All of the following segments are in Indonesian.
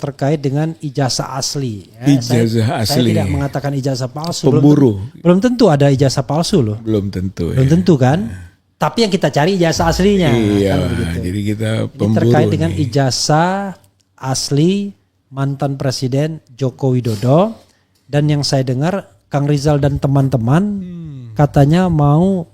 terkait dengan ijazah asli. Ijazah Saya asli. tidak mengatakan ijazah palsu. Pemburu. Belum tentu ada ijazah palsu loh. Belum tentu. Belum tentu kan? Tapi yang kita cari ijazah aslinya. Iya, kan begitu. jadi kita Ini pemburu terkait dengan nih. ijazah asli mantan Presiden Joko Widodo. Dan yang saya dengar Kang Rizal dan teman-teman katanya mau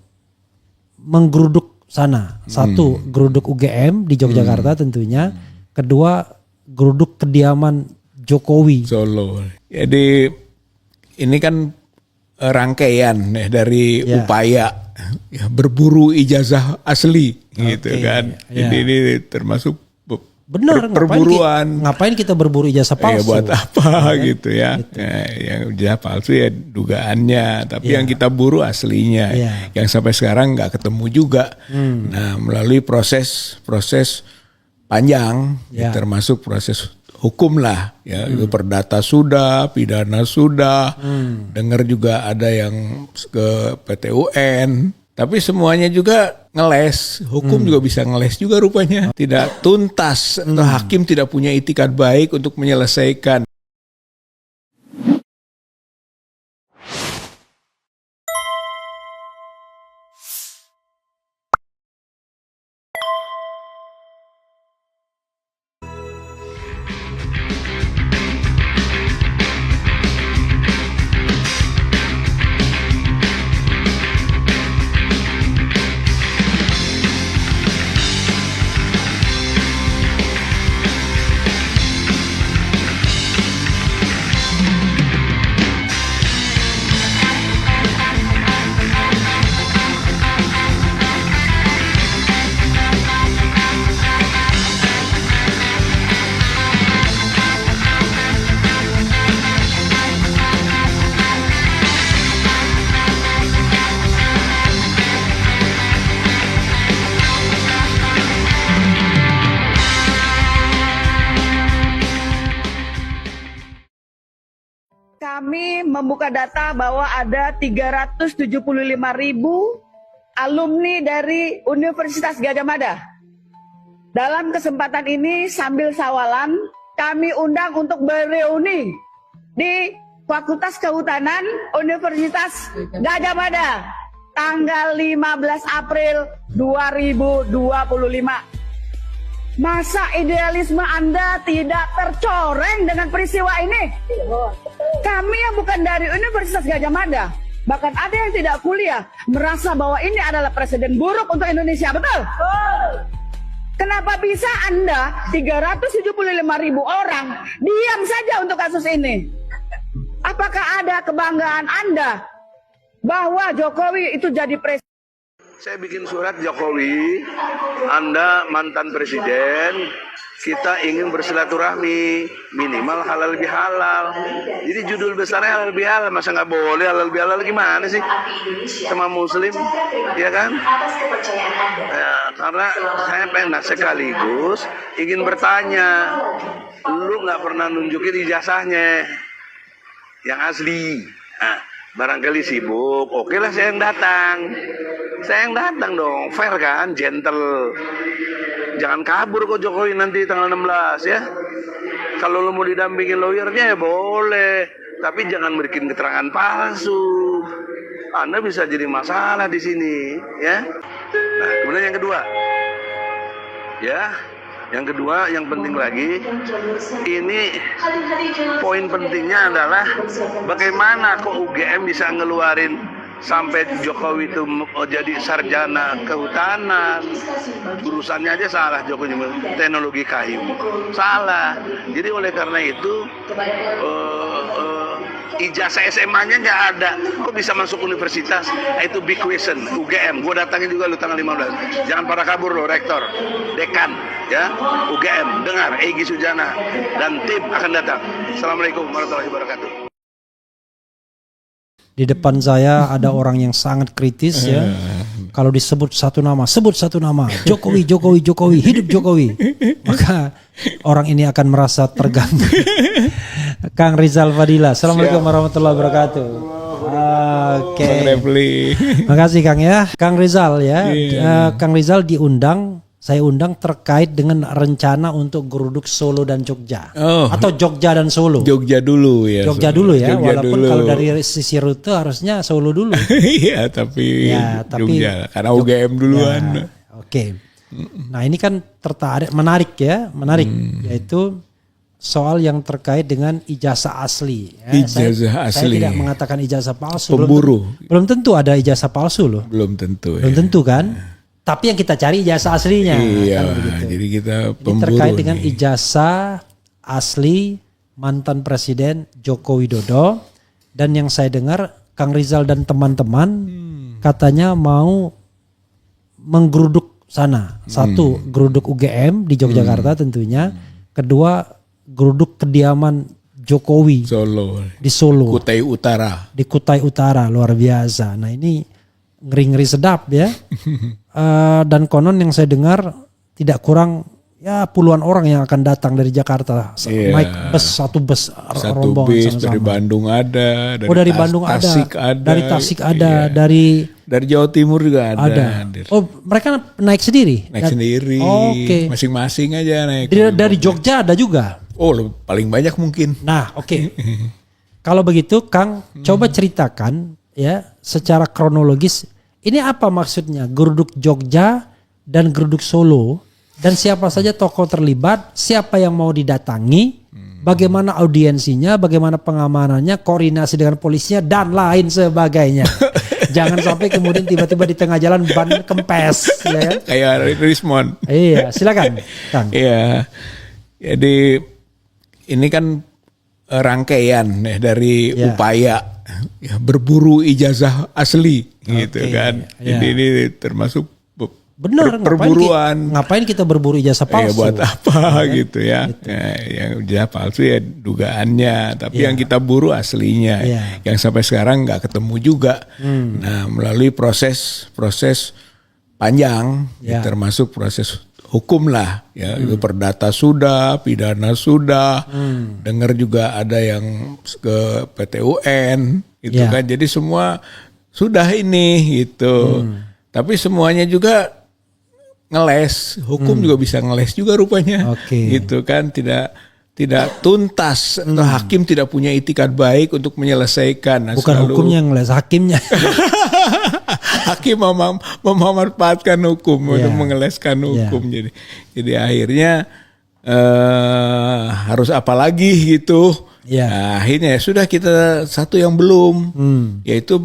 menggeruduk sana. Satu, geruduk UGM di Yogyakarta tentunya. Kedua, geruduk kediaman Jokowi. Solo. Jadi ini kan rangkaian dari upaya berburu ijazah asli gitu kan. Ya. Jadi ini termasuk Benar, perburuan. ngapain kita berburu ijazah palsu? Buat apa gitu ya. Yang ijazah palsu ya dugaannya. Tapi yang kita buru aslinya. Yang sampai sekarang nggak ketemu juga. Nah melalui proses panjang. Termasuk proses hukum lah. Ya, itu perdata sudah, pidana sudah. Dengar juga ada yang ke PT UN. Tapi semuanya juga ngeles, hukum juga bisa ngeles juga rupanya. Tidak tuntas, atau hakim tidak punya itikat baik untuk menyelesaikan. Kami membuka data bahwa ada 375.000 alumni dari Universitas Gadjah Mada. Dalam kesempatan ini sambil sawalan, kami undang untuk bereuni di Fakultas Kehutanan Universitas Gadjah Mada tanggal 15 April 2025. Masa idealisme Anda tidak tercoreng dengan peristiwa ini? Kami yang bukan dari Universitas Gadjah Mada, bahkan ada yang tidak kuliah, merasa bahwa ini adalah presiden buruk untuk Indonesia, betul? Kenapa bisa Anda 375.000 orang diam saja untuk kasus ini? Apakah ada kebanggaan Anda bahwa Jokowi itu jadi presiden? Saya bikin surat Jokowi, Anda mantan presiden, kita ingin bersilaturahmi, minimal halal bihalal. Jadi judul besarnya halal bihalal, masa nggak boleh halal bihalal gimana sih? Sama muslim, ya kan? Ya, karena saya pengen sekaligus ingin bertanya, lu nggak pernah nunjukin ijazahnya yang asli. Nah, barangkali sibuk, oke lah saya yang datang. Saya yang datang dong, fair kan, gentle. Jangan kabur kok Jokowi nanti tanggal 16 ya. Kalau lo mau didampingin lawyernya ya boleh, tapi jangan bikin keterangan palsu. Anda bisa jadi masalah di sini, ya. Nah, kemudian yang kedua, ya, yang kedua, yang penting lagi, ini poin pentingnya adalah bagaimana kok UGM bisa ngeluarin sampai Jokowi itu jadi sarjana kehutanan. Urusannya aja salah Jokowi, teknologi kayu salah. Jadi oleh karena itu ijazah SMA-nya nggak ada, kok bisa masuk universitas? Itu big question. UGM, gue datangin juga lu tanggal 15. Jangan pada kabur lo, rektor, dekan, ya, UGM, dengar, Egy Sujana dan tim akan datang. Assalamualaikum warahmatullahi wabarakatuh. Di depan saya ada orang yang sangat kritis ya. Kalau disebut satu nama, sebut satu nama. Jokowi, Jokowi, Jokowi, hidup Jokowi. Maka orang ini akan merasa terganggu. Kang Rizal Fadila. Assalamualaikum warahmatullahi wabarakatuh. Oke. Bang Refli. Makasih Kang ya. Kang Rizal ya. Kang Rizal diundang saya undang terkait dengan rencana untuk geruduk Solo dan Jogja. Oh. Atau Jogja dan Solo. Jogja dulu ya. Jogja dulu ya, Jogja walaupun dulu. kalau dari sisi rute harusnya Solo dulu. Iya, tapi Jogja karena UGM duluan. Ya, Oke. Nah, ini kan menarik yaitu soal yang terkait dengan ijazah asli. Ya. Ijazah Saya asli. tidak mengatakan ijazah palsu. Pemburu. Belum tentu ada ijazah palsu loh. Belum tentu. Belum tentu kan? Tapi yang kita cari ijazah aslinya. Iya, kan begitu. jadi kita Ini pemburu. terkait dengan nih. ijazah asli mantan Presiden Joko Widodo, dan yang saya dengar Kang Rizal dan teman-teman katanya mau menggeruduk sana. Satu, geruduk UGM di Yogyakarta tentunya. Kedua, geruduk kediaman Jokowi Solo. di Solo. Kutai Utara. Di Kutai Utara, luar biasa. Nah, ini ngeri-ngeri sedap ya. Dan konon yang saya dengar tidak kurang ya puluhan orang yang akan datang dari Jakarta. Iya. Naik bus, satu bus Satu rombongan bis sama-sama. dari Bandung ada, Dari Bandung Tasik ada, dari Tasik ada, iya. dari Jawa Timur juga ada. Oh, mereka naik sendiri? Naik sendiri, Oke. masing-masing aja naik. Dari Jogja ada juga? Oh, paling banyak mungkin. Nah, oke. Kalau begitu, Kang, coba ceritakan ya secara kronologis. Ini apa maksudnya? Geruduk Jogja dan geruduk Solo, dan siapa saja tokoh terlibat, siapa yang mau didatangi, bagaimana audiensinya, bagaimana pengamanannya, koordinasi dengan polisinya, dan lain sebagainya. Jangan sampai kemudian tiba-tiba di tengah jalan ban kempes, ya kan? Kayak Rismond. Iya, silakan, Kang. Iya. Jadi ini kan rangkaian ya dari Ya. upaya ya, berburu ijazah asli gitu Oke, kan. ya. Jadi ini termasuk Benar, perburuan. ngapain kita berburu ijazah palsu? Ya buat apa gitu ya. Ya, yang ijazah palsu ya dugaannya, tapi Ya. yang kita buru aslinya. Ya. Yang sampai sekarang nggak ketemu juga. Nah, melalui proses panjang Ya. termasuk proses hukum lah ya, itu perdata sudah, pidana sudah. Dengar juga ada yang ke PT UN gitu Ya. kan. Jadi semua sudah ini gitu. Tapi semuanya juga ngeles, hukum juga bisa ngeles juga rupanya. Oke. Gitu kan, tidak tuntas atau hakim tidak punya itikat baik untuk menyelesaikan. Nah, Bukan selalu hukumnya yang les, hakimnya. hakim memanfaatkan hukum Ya. untuk mengeleskan hukum. Jadi akhirnya harus apa lagi gitu. Ya. Nah, akhirnya ya sudah kita satu yang belum, yaitu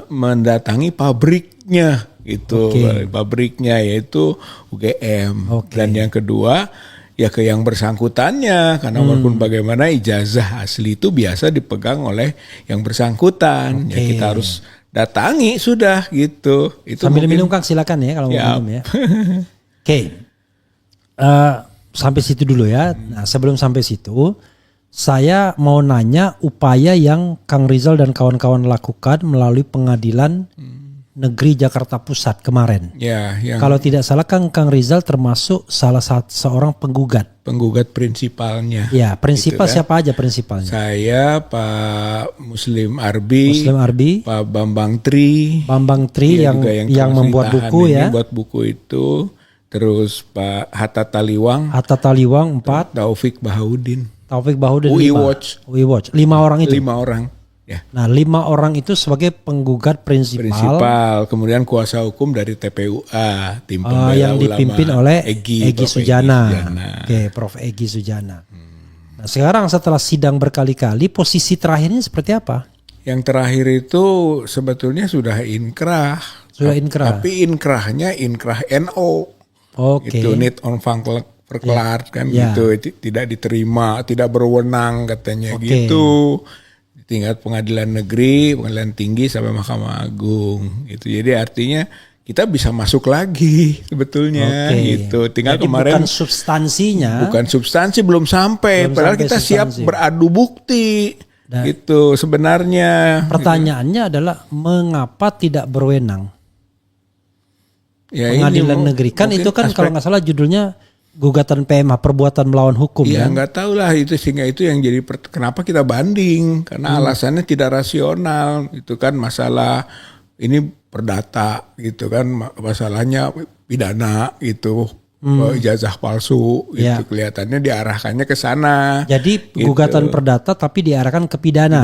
mendatangi pabriknya gitu. Oke. Pabriknya yaitu UGM. Oke. Dan yang kedua ya ke yang bersangkutannya, karena walaupun bagaimana ijazah asli itu biasa dipegang oleh yang bersangkutan. Ya Oke. kita harus datangi sudah gitu. Itu Sambil mungkin- minum, Kang, silakan ya kalau mau Ya. minum ya. Oke. Sampai situ dulu ya. Nah, sebelum sampai situ, saya mau nanya upaya yang Kang Rizal dan kawan-kawan lakukan melalui Pengadilan Negeri Jakarta Pusat kemarin. Ya, yang Kalau tidak salah, Kang Rizal termasuk salah satu seorang penggugat. penggugat prinsipalnya. Ya, prinsipal Gitu kan. siapa aja prinsipalnya? Saya, Pak Muslim Arbi, Muslim Arbi, Pak Bambang Tri, Bambang Tri dia yang juga membuat ditahan buku ini, ya. buat buku itu. Terus Pak Hatta Taliwang, Hatta Taliwang 4, Taufik Bahaudin, Taufik Bahaudin UI 5. Watch. UI Watch. 5 orang itu. 5 orang. Ya, Nah, 5 orang itu sebagai penggugat prinsipal. Kemudian kuasa hukum dari TPUA, tim pembela yang dipimpin ulama, oleh Egy Egy Prof. Sujana. Sujana. Oke, Prof. Egy Sujana. Nah, sekarang setelah sidang berkali-kali, posisi terakhirnya seperti apa? Yang terakhir itu sebetulnya sudah inkrah. Sudah inkrah. Tapi inkrahnya inkrah NO. Oke. Itu need on verklaard kan Ya. gitu, tidak diterima, tidak berwenang katanya Oke. gitu. Tingkat pengadilan negeri, pengadilan tinggi sampai Mahkamah Agung gitu. Jadi artinya kita bisa masuk lagi sebetulnya Oke. gitu. Tinggal Jadi kemarin bukan substansinya. bukan substansi belum sampai, Belum padahal sampai kita siap substansi. beradu bukti Dan- gitu sebenarnya. Pertanyaannya adalah mengapa tidak berwenang? Ya, Pengadilan ini negeri kan mungkin itu kan aspek- kalau nggak salah judulnya gugatan PMH, perbuatan melawan hukum ya kan? nggak tahu lah itu, sehingga itu yang jadi kenapa kita banding, karena alasannya tidak rasional. Itu kan masalah ini perdata gitu kan, masalahnya pidana gitu, ijazah palsu itu kelihatannya diarahkannya ke sana. Jadi gugatan perdata tapi diarahkan ke pidana.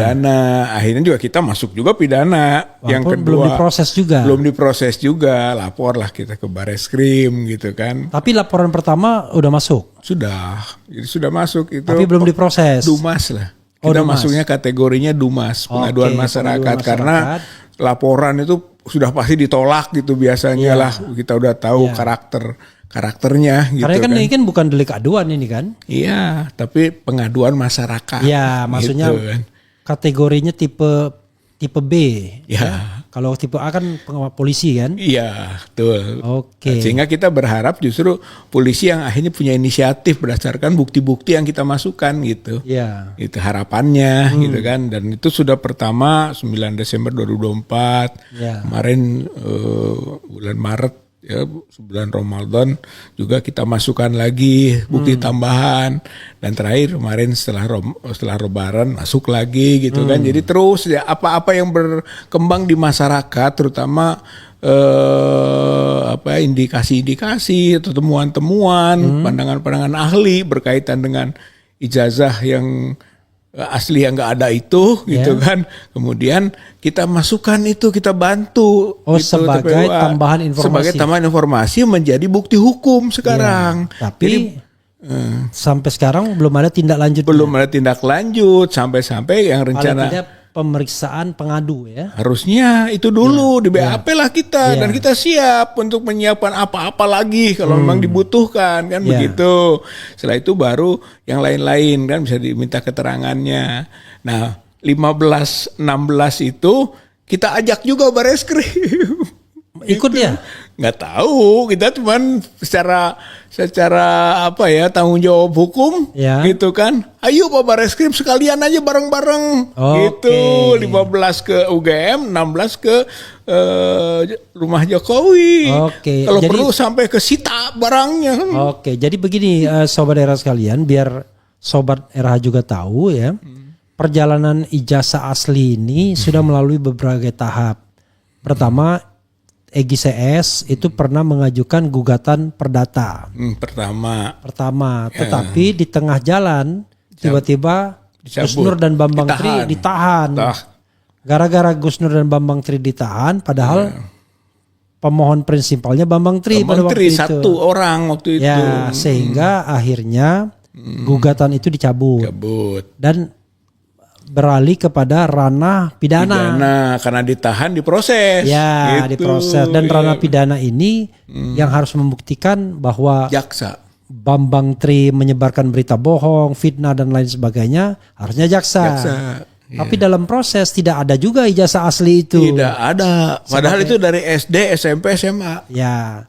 Akhirnya juga kita masuk juga pidana. Walaupun Yang kedua belum diproses juga. Laporlah kita ke Bareskrim gitu kan. Tapi laporan pertama udah masuk. Sudah masuk itu. Tapi belum diproses. Dumas lah. Kita masuknya kategorinya Dumas, pengaduan masyarakat karena laporan itu sudah pasti ditolak gitu biasanya lah. Kita udah tahu karakternya gitu. Karena kan ini kan bukan delik aduan ini kan? Iya, tapi pengaduan masyarakat. Iya, maksudnya gitu kan. Kategorinya tipe B. Ya. Kalau tipe A kan polisi kan? Iya, betul. Oke. Sehingga kita berharap justru polisi yang akhirnya punya inisiatif berdasarkan bukti-bukti yang kita masukkan gitu. Iya. Itu harapannya gitu kan. Dan itu sudah pertama 9 Desember 2024. Ya. Kemarin bulan Maret ya, bulan Ramadan juga kita masukkan lagi bukti tambahan, dan terakhir kemarin setelah Lebaran masuk lagi gitu kan. Jadi terus ya apa-apa yang berkembang di masyarakat, terutama indikasi-indikasi atau temuan-temuan, pandangan-pandangan ahli berkaitan dengan ijazah yang asli yang nggak ada itu gitu kan, kemudian kita masukkan itu, kita bantu gitu, sebagai tambahan informasi menjadi bukti hukum sekarang. Tapi sampai sekarang belum ada tindak lanjut sampai yang rencana tidak pemeriksaan pengadu ya. Harusnya itu dulu di BAP lah kita, dan kita siap untuk menyiapkan apa-apa lagi kalau memang dibutuhkan kan begitu. Setelah itu baru yang lain-lain kan bisa diminta keterangannya. Nah 15-16 itu kita ajak juga Bareskrim. Ikut ya? Nggak tahu, kita cuman secara tanggung jawab hukum gitu kan. Ayo Pak Bareskrim sekalian aja bareng-bareng gitu. 15 ke UGM, 16 ke rumah Jokowi. Kalau perlu sampai ke sita barangnya. Jadi begini sobat era sekalian, biar sobat era juga tahu ya. Perjalanan ijazah asli ini sudah melalui beberapa tahap. Pertama, Egy CS itu pernah mengajukan gugatan perdata. Pertama, tetapi di tengah jalan tiba-tiba Gus Nur dan Bambang Tri ditahan. Gara-gara Gus Nur dan Bambang Tri ditahan, padahal pemohon prinsipalnya Bambang Tri pada waktu itu. Satu orang waktu itu. Ya, sehingga akhirnya gugatan itu dicabut. Dan beralih kepada ranah pidana karena ditahan diproses. Ya, gitu. Diproses, dan ranah pidana ini yang harus membuktikan bahwa jaksa Bambang Tri menyebarkan berita bohong, fitnah dan lain sebagainya harusnya jaksa. Tapi dalam proses tidak ada juga ijazah asli itu. Tidak ada. Padahal itu dari SD, SMP, SMA. Ya.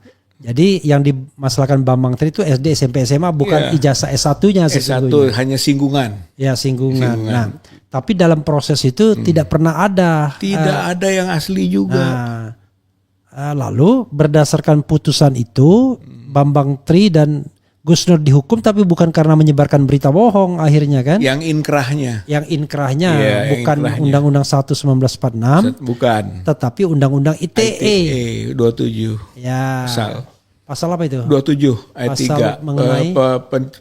Jadi yang dimasalahkan Bambang Tri itu SD, SMP, SMA, bukan ijazah S1-nya sesungguhnya. S1 hanya singgungan. Ya, singgungan. Nah, tapi dalam proses itu tidak pernah ada. Tidak ada yang asli juga. Lalu berdasarkan putusan itu Bambang Tri dan Gus Nur dihukum, tapi bukan karena menyebarkan berita bohong akhirnya kan. Yang inkrahnya bukan Undang-Undang 1 1946. Bukan. Tetapi Undang-Undang ITE 27. Ya. Pasal apa itu? 27 ayat 3 mengenai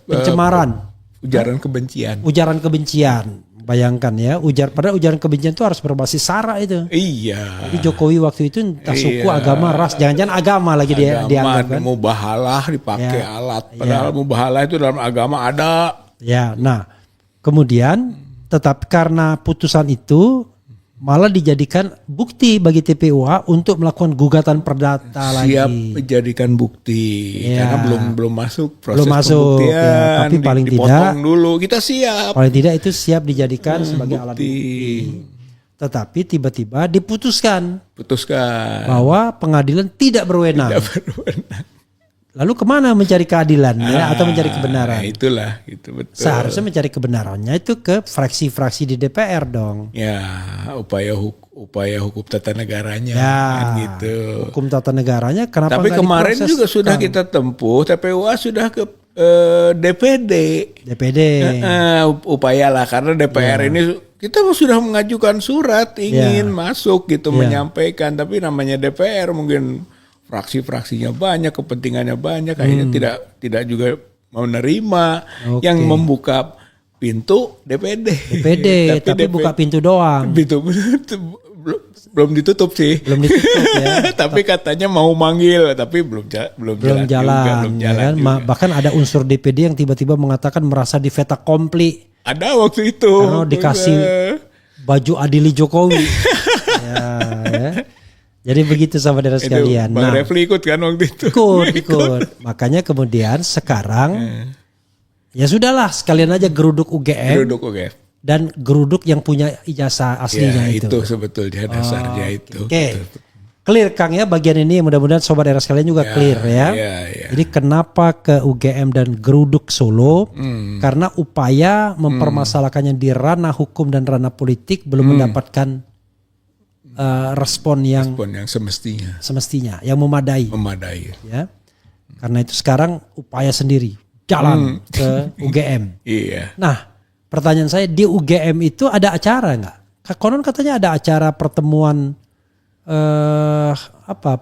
pencemaran. Ujaran kebencian. Bayangkan ya, padahal ujaran kebencian itu harus berbasis sara itu. Iya. Jadi Jokowi waktu itu entah suku, agama, ras, jangan-jangan agama lagi dia dianggap kan. Mubahalah dipakai alat, padahal mubahalah itu dalam agama ada. Ya, nah kemudian tetapi karena putusan itu malah dijadikan bukti bagi TPUA untuk melakukan gugatan perdata lagi. Siap dijadikan bukti karena belum masuk proses pembuktian. Ya, tapi paling tidak dulu kita siap. Paling tidak itu siap dijadikan sebagai alat bukti. Tetapi tiba-tiba diputuskan bahwa pengadilan tidak berwenang. Lalu kemana mencari keadilan atau mencari kebenaran? Itulah, itu betul. Seharusnya mencari kebenarannya itu ke fraksi-fraksi di DPR dong. Ya, upaya hukum tata negaranya kan gitu. Hukum tata negaranya kenapa? Tapi kemarin juga sudah kita tempuh, TPUA sudah ke DPD. Upayalah karena DPR ini kita sudah mengajukan surat ingin masuk gitu menyampaikan, tapi namanya DPR mungkin fraksi-fraksinya banyak, kepentingannya banyak, akhirnya tidak juga menerima. Yang membuka pintu DPD. Tapi buka pintu doang. Pintu belum ditutup sih. Belum ditutup ya. Tapi katanya mau manggil, tapi belum jalan. Kan? Bahkan ada unsur DPD yang tiba-tiba mengatakan merasa di fait accompli. Ada waktu itu. Karena dikasih baju adili Jokowi. ya. Jadi begitu saudara sekalian. Bang Refli ikut kan waktu itu. Ikut. Makanya kemudian sekarang ya sudahlah, sekalian aja geruduk UGM. Dan geruduk yang punya ijazah aslinya itu sebetulnya dasarnya itu. Oke. Clear Kang ya bagian ini, mudah-mudahan sobat daerah sekalian juga clear ya. Jadi kenapa ke UGM dan geruduk Solo? Karena upaya mempermasalahkannya di ranah hukum dan ranah politik belum mendapatkan respon yang semestinya, yang memadai. Ya. Karena itu sekarang upaya sendiri jalan ke UGM. Iya. Nah, pertanyaan saya, di UGM itu ada acara nggak? Konon katanya ada acara pertemuan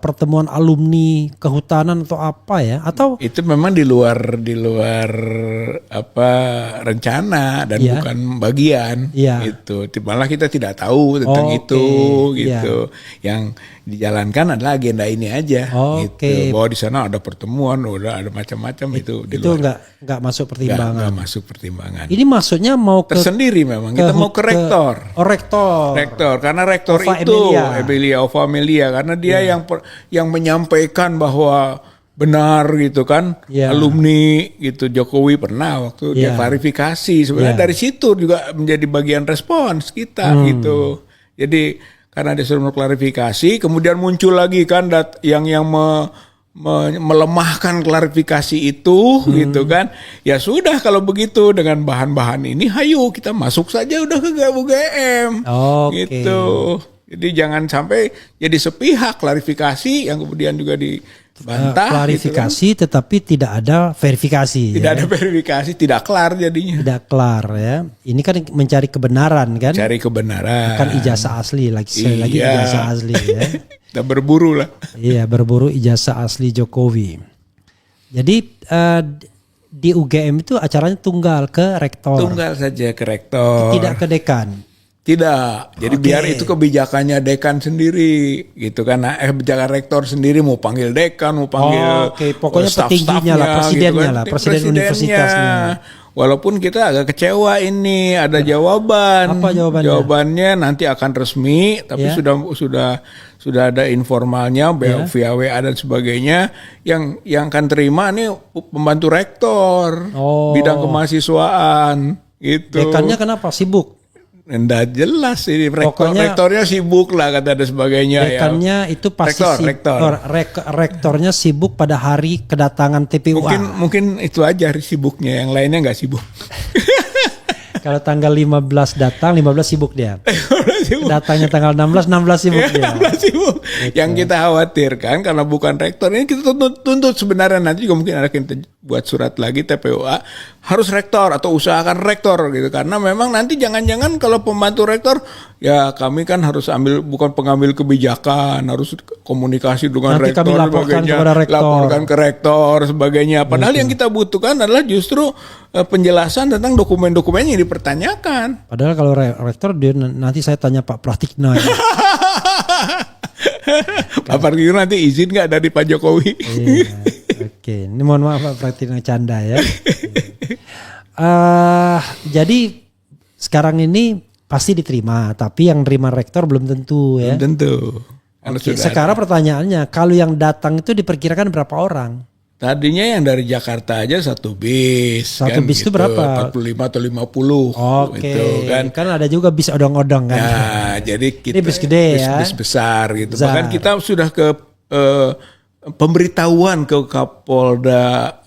pertemuan alumni kehutanan atau apa ya? Atau itu memang di luar rencana dan bukan bagian gitu. Malah kita tidak tahu tentang itu gitu. Yang dijalankan adalah agenda ini aja gitu. Bahwa di sana ada pertemuan, udah ada macam-macam itu. Itu nggak masuk pertimbangan. Nggak masuk pertimbangan. Ini maksudnya mau ke tersendiri memang. Kita mau ke rektor. Rektor karena rektor itu Emilia Ova-Melia, karena dia yang menyampaikan bahwa benar gitu kan, alumni gitu. Jokowi pernah waktu dia klarifikasi, sebenarnya dari situ juga menjadi bagian respons kita gitu. Jadi karena dia sudah klarifikasi, kemudian muncul lagi kan yang melemahkan klarifikasi itu gitu kan. Ya sudah, kalau begitu dengan bahan-bahan ini, hayu kita masuk saja udah ke UGM gitu. Jadi jangan sampai jadi sepihak klarifikasi yang kemudian juga dibantah. Klarifikasi gitu kan. Tetapi tidak ada verifikasi. Tidak ada verifikasi, tidak kelar jadinya. Tidak kelar ya. Ini kan mencari kebenaran kan. Cari kebenaran. Bukan ijazah asli lagi. Ijazah asli ya. Kita berburu lah. Iya, berburu ijazah asli Jokowi. Jadi di UGM itu acaranya tunggal ke rektor. Tunggal saja ke rektor. Tidak ke dekan. Tidak, jadi biar itu kebijakannya dekan sendiri gitu kan. Kebijakan rektor sendiri mau panggil dekan, mau panggil pokoknya petingginya lah, presidennya gitu kan. Lah, presiden universitasnya. Walaupun kita agak kecewa ini, ada jawaban. Apa jawabannya? Jawabannya nanti akan resmi, tapi sudah ada informalnya via WA dan sebagainya. Yang akan terima nih pembantu rektor, bidang kemahasiswaan gitu. Dekannya kenapa? Sibuk? Nggak jelas ini, rektornya sibuk lah kata dan sebagainya. Dekannya itu pasti rektornya sibuk pada hari kedatangan TPUA. Mungkin itu aja hari sibuknya, yang lainnya nggak sibuk. Kalau tanggal 15 datang, 15 sibuk dia. Datangnya tanggal 16 sibuk dia. 16 sibuk. Gitu. Yang kita khawatirkan karena bukan rektor, ini kita tuntut sebenarnya nanti juga mungkin ada kita buat surat lagi TPUA harus rektor atau usahakan rektor gitu, karena memang nanti jangan-jangan kalau pembantu rektor ya kami kan harus bukan pengambil kebijakan, harus komunikasi dengan nanti rektor, kami laporkan kepada rektor, laporkan ke rektor sebagainya. Padahal yang kita butuhkan adalah justru penjelasan tentang dokumen-dokumen yang dipertanyakan. Padahal kalau rektor dia nanti saya tanya Pak Pratikno. Pak Pratikno nanti izin nggak dari Pak Jokowi? Iya. Oke, ini mohon maaf Pak Pratikno canda ya. Jadi sekarang ini pasti diterima, tapi yang terima rektor belum tentu ya. Belum tentu. Oke, sekarang pertanyaannya, kalau yang datang itu diperkirakan berapa orang? Tadinya yang dari Jakarta aja satu bis. Satu bis itu berapa? 45 atau 50. Oke. Gitu, kan ada juga bis odong-odong kan. Nah, jadi kita ini bis gede ya. Bis besar gitu. Bahkan kita sudah ke pemberitahuan ke Kapolda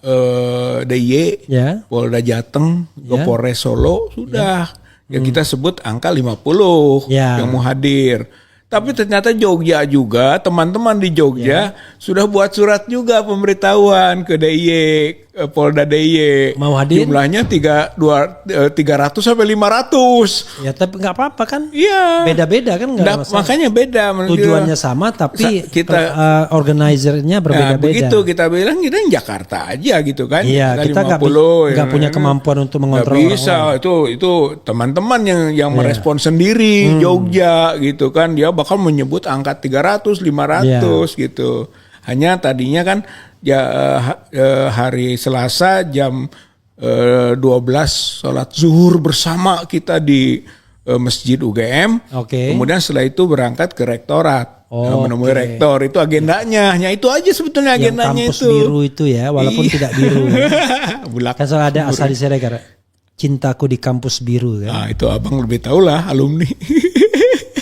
DIY, Polda Jateng, ke Polres Solo sudah. Ya kita sebut angka 50 yang mau hadir. Tapi ternyata Jogja juga, teman-teman di Jogja sudah buat surat juga pemberitahuan ke DIY Polda DIY. Mau hadir? Jumlahnya 300 sampai 500. Ya tapi nggak apa-apa kan? Iya. Beda-beda kan nggak masalah. Makanya beda. Tujuannya sama tapi organizernya Nah, berbeda-beda. begitu kita bilang kita yang Jakarta aja gitu kan. Iya, kita nggak punya kemampuan untuk mengontrol orang. Bisa, itu teman-teman yang merespon sendiri Jogja gitu kan. Dia bakal menyebut angka 300, 500 gitu. Hanya tadinya kan hari Selasa jam 12 sholat zuhur bersama kita di Masjid UGM. Kemudian setelah itu berangkat ke rektorat. Menemui rektor, itu agendanya. Hanya itu aja sebetulnya agendanya kampus biru itu ya, walaupun tidak biru. Kan soal ada Asari Siregar, cintaku di kampus biru kan. Nah, itu abang lebih tahu lah, alumni.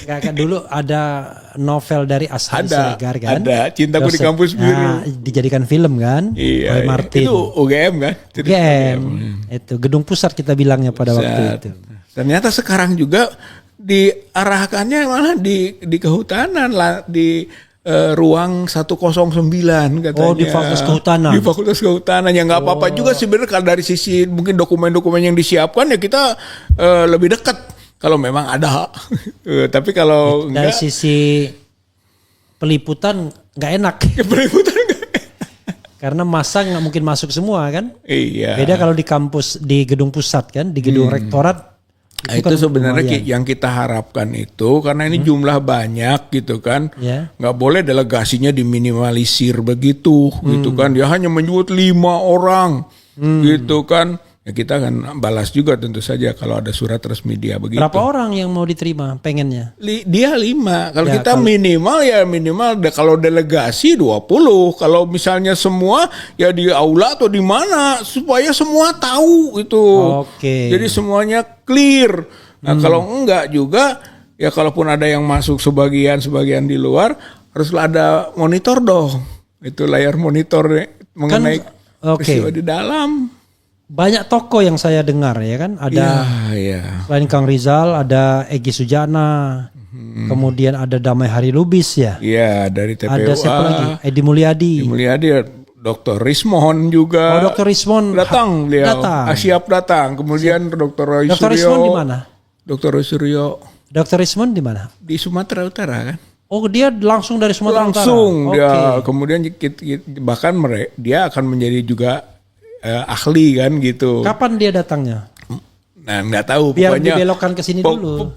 Kan dulu ada novel dari Asari Siregar kan. Ada, Cintaku di Kampus Biru. Nah, dijadikan film kan. Iya, oleh Martin. Itu UGM kan? UGM. Itu gedung pusat kita bilangnya pada waktu itu. Ternyata sekarang juga diarahkannya malah di kehutanan lah, di ruang 109 katanya. Oh, di Fakultas Kehutanan. Di Fakultas Kehutanan. Ya nggak apa-apa juga sebenarnya kalau dari sisi mungkin dokumen-dokumen yang disiapkan ya kita lebih dekat kalau memang ada. Tapi kalau dari enggak, sisi peliputan nggak enak. Peliputan nggak enak. Karena masa nggak mungkin masuk semua kan. Iya. Beda kalau di kampus, di gedung pusat kan, di gedung rektorat. Itu kan sebenarnya yang kita harapkan itu karena ini jumlah banyak gitu kan, nggak boleh delegasinya diminimalisir begitu gitu kan, dia hanya menyebut 5 orang gitu kan, ya kita akan balas juga tentu saja kalau ada surat resmi dia begitu. Berapa orang yang mau diterima pengennya? Dia 5, kalau kita minimal kalau delegasi 20, kalau misalnya semua ya di aula atau di mana supaya semua tahu itu. Jadi semuanya clear. Nah kalau enggak juga ya kalaupun ada yang masuk sebagian di luar haruslah ada monitor dong. Itu layar monitor mengenai peristiwa di dalam. Banyak tokoh yang saya dengar ya kan, ada selain Kang Rizal ada Egy Sujana, kemudian ada Damai Hari Lubis ya. Iya, dari TPUA. Ada siapa lagi? Edi Mulyadi. Dr. Rismon juga. Oh, Dr. Rismon datang beliau. Siap datang. Kemudian Dr. Roy Suryo. Dr. Rismon di mana? Dr. Roy Suryo. Dr. Rismon di mana? Di Sumatera Utara kan. Oh, dia langsung dari Sumatera Utara. Langsung dia. Kemudian bahkan dia akan menjadi juga ahli kan gitu. Kapan dia datangnya? Nah nggak tahu. Biar pokoknya dibelokkan ke sini dulu.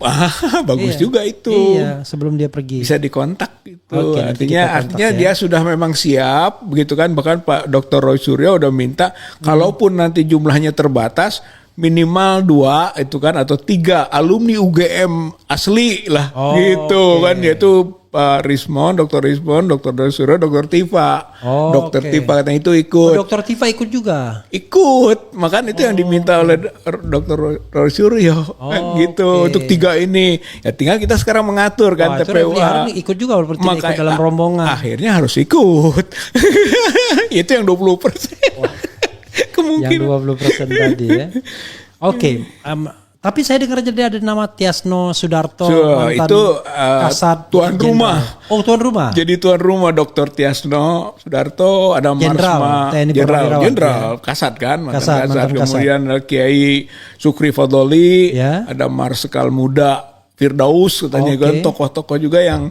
Bagus juga itu. Iya, sebelum dia pergi. Bisa dikontak gitu. Artinya dia sudah memang siap begitu kan. Bahkan Pak Dr. Roy Suryo udah minta kalaupun nanti jumlahnya terbatas minimal 2 itu kan atau 3 alumni UGM asli lah gitu kan, yaitu Pak Rismon, Dr. Rismon, Dr. Suryo, Dr. Tifa. Dr. Tifa katanya itu ikut. Dr. Tifa ikut juga? Ikut, makanya itu yang diminta oleh Dr. Roy Suryo gitu untuk 3 ini. Ya tinggal kita sekarang mengatur kan TPUA. Ikut juga ikut dalam rombongan. Akhirnya harus ikut. Itu yang 20%. Kemungkinan. Yang 20% tadi ya. Tapi saya dengar jadi ada nama Tiasno Sudarto, mantan itu Kasat tuan rumah. Oh, tuan rumah. Jadi tuan rumah Dr. Tiasno Sudarto, ada Marsma Jenderal Kasat kan, mantan Kasat. Kemudian Kiai Sukri Fadoli, ada Marsikal Muda Firdaus katanya kan, tokoh-tokoh juga yang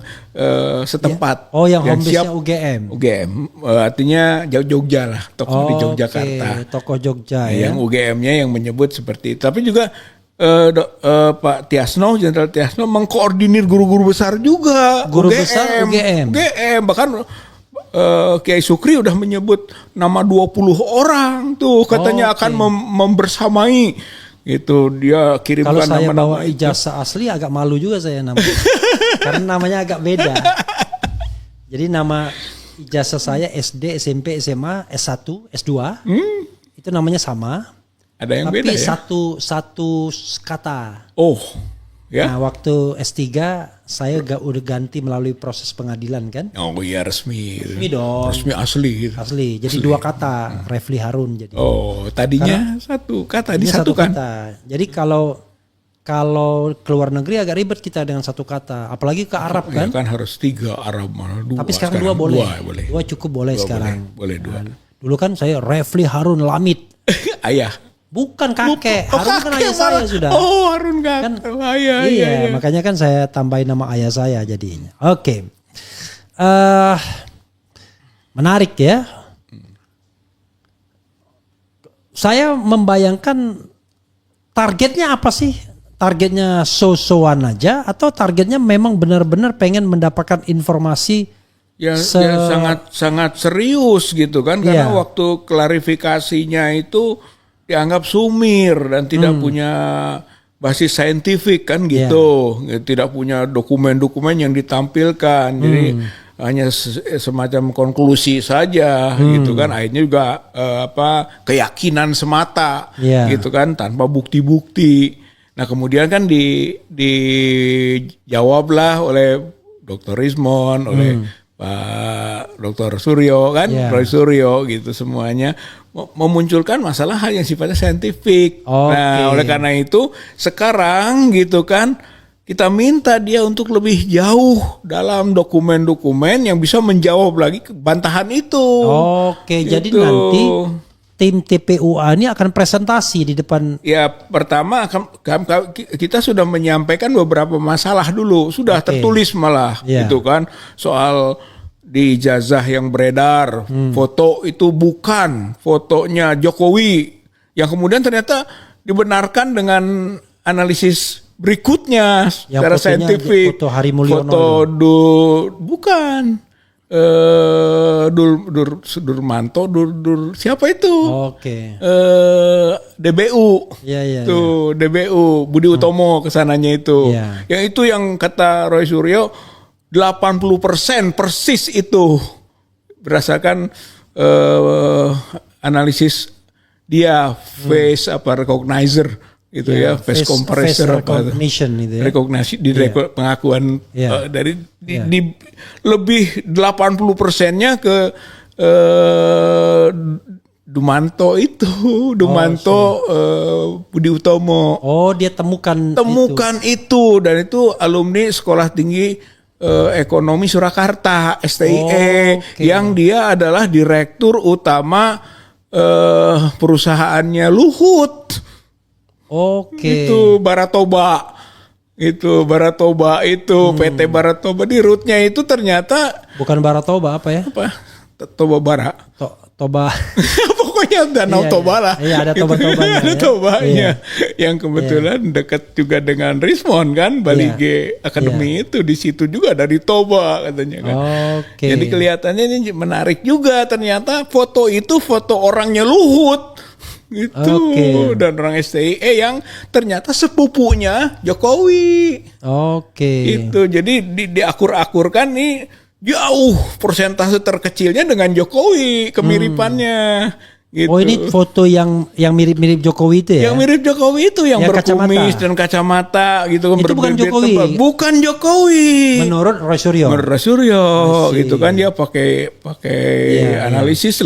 setempat. Yang home-base-nya UGM. Artinya Jogja lah, tokoh di Yogyakarta. Tokoh Jogja ya. Yang UGM-nya yang menyebut seperti itu. Tapi juga Pak Tiasno, Jenderal Tiasno mengkoordinir guru-guru besar juga. Guru besar UGM. Bahkan Kiai Sukri udah menyebut nama 20 orang tuh katanya akan membersamai. Itu dia kirimkan nama-nama. Kalau saya bawa itu. Ijazah asli agak malu juga saya namanya. Karena namanya agak beda. Jadi nama ijazah saya SD, SMP, SMA, S1, S2 itu namanya sama. Ada yang tapi beda ya? satu kata. Ya. Nah, waktu S3 saya udah ganti melalui proses pengadilan kan? Oh iya, resmi. Resmi dong. Resmi asli. Jadi 2 kata, Refli Harun jadi. Tadinya satu kata disatukan. Kata. Jadi kalau keluar negeri agak ribet kita dengan 1 kata, apalagi ke Arab kan? Ya kan harus 3 Arab malah 2. Tapi sekarang 2 boleh. 2 cukup boleh sekarang. Boleh 2. Dulu kan saya Refli Harun Lamid. Ayah. Bukan kakek. Oh, Harun kan kakek ayah saya malah. sudah. Oh, Harun kakek. Kan, iya. makanya kan saya tambahin nama ayah saya jadinya. Oke. Menarik ya. Saya membayangkan targetnya apa sih? Targetnya so-soan aja atau targetnya memang benar-benar pengen mendapatkan informasi Ya sangat serius gitu kan, karena waktu klarifikasinya itu dianggap sumir dan tidak punya basis saintifik kan gitu, tidak punya dokumen-dokumen yang ditampilkan, jadi hanya semacam konklusi saja gitu kan, akhirnya juga keyakinan semata gitu kan tanpa bukti-bukti. Nah kemudian kan dijawablah oleh Dr. Rismond, oleh Pak Dr. Suryo kan, Roy Suryo gitu, semuanya memunculkan masalah hal yang sifatnya saintifik. Nah oleh karena itu sekarang gitu kan kita minta dia untuk lebih jauh dalam dokumen-dokumen yang bisa menjawab lagi bantahan itu. Gitu. Jadi gitu. nanti tim TPUA ini akan presentasi di depan. Ya pertama kita sudah menyampaikan beberapa masalah dulu, sudah tertulis malah gitu kan, soal di ijazah yang beredar foto itu bukan fotonya Jokowi, yang kemudian ternyata dibenarkan dengan analisis berikutnya yang secara saintifik. Foto Hari Mulyono. Bukan. Durmanto, siapa itu? DBU. Tuh, DBU, Budi Utomo kesananya itu. Yang itu yang kata Roy Suryo 80% persis itu berdasarkan analisis dia face recognizer gitu ya, face compressor recognition itu ya. Rekognisi di pengakuan dari di lebih 80%-nya ke Dumanto Budi Utomo. Dia temukan itu dan itu alumni Sekolah Tinggi Ekonomi Surakarta STIE yang dia adalah direktur utama perusahaannya Luhut. Itu Baratoba. PT Baratoba di rootnya itu ternyata bukan Baratoba apa ya? Toba Bara. Toba. Pokoknya Danau Toba lah. Iya, ada Toba-Tobanya. Ada Tobanya. Yang kebetulan dekat juga dengan Rismond kan, Bali G Academy itu di situ juga dari Toba katanya kan. Jadi kelihatannya ini menarik juga, ternyata foto itu foto orangnya Luhut. Gitu. Dan orang STIE yang ternyata sepupunya Jokowi. Itu jadi diakur-akurkan nih jauh persentase terkecilnya dengan Jokowi kemiripannya. Gitu. Ini foto yang mirip-mirip Jokowi itu ya? Yang mirip Jokowi itu yang berkumis dan kacamata gitu kan. Itu bukan Jokowi. Bukan Jokowi. Menurut Roy Suryo. Gitu kan, dia pakai analisis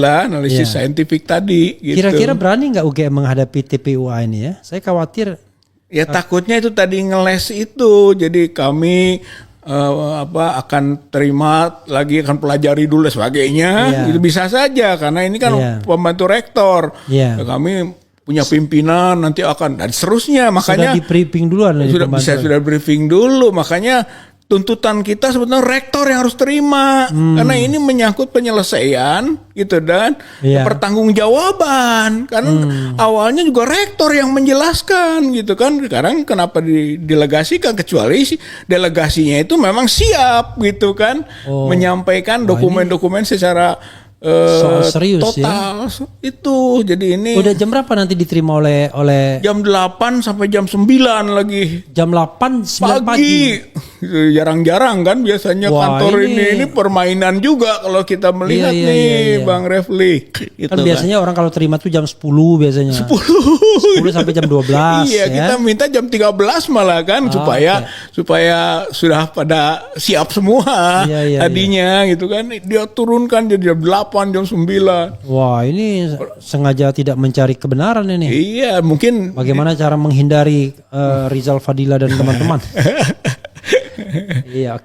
saintifik tadi. Gitu. Kira-kira berani nggak UGM menghadapi TPUA ini ya? Saya khawatir. Ya takutnya itu tadi ngeles itu. Jadi kami akan terima lagi, akan pelajari dulu dan sebagainya. Itu bisa saja karena ini kan pembantu rektor. Kami punya pimpinan nanti akan dan seterusnya, makanya sudah di briefing duluan. Sudah briefing dulu, makanya tuntutan kita sebetulnya rektor yang harus terima karena ini menyangkut penyelesaian gitu dan pertanggungjawaban, karena awalnya juga rektor yang menjelaskan gitu kan. Sekarang kenapa didelegasikan, kecuali delegasinya itu memang siap gitu kan menyampaikan dokumen-dokumen secara soal serius total itu. Jadi ini udah jam berapa nanti diterima oleh jam 8 sampai jam 9 lagi. Jam 8 9 pagi. Jarang-jarang kan biasanya. Kantor ini permainan juga kalau kita melihat Bang Refli. Gitu kan biasanya orang kalau terima tuh jam 10 biasanya. 10 sampai jam 12. Kita minta jam 13 malah kan supaya sudah pada siap semua tadinya gitu kan. Dia turunkan jadi jam 8 jam 9. Wah, ini sengaja tidak mencari kebenaran ini. Iya, mungkin bagaimana cara menghindari Rizal Fadila dan teman-teman. Iya.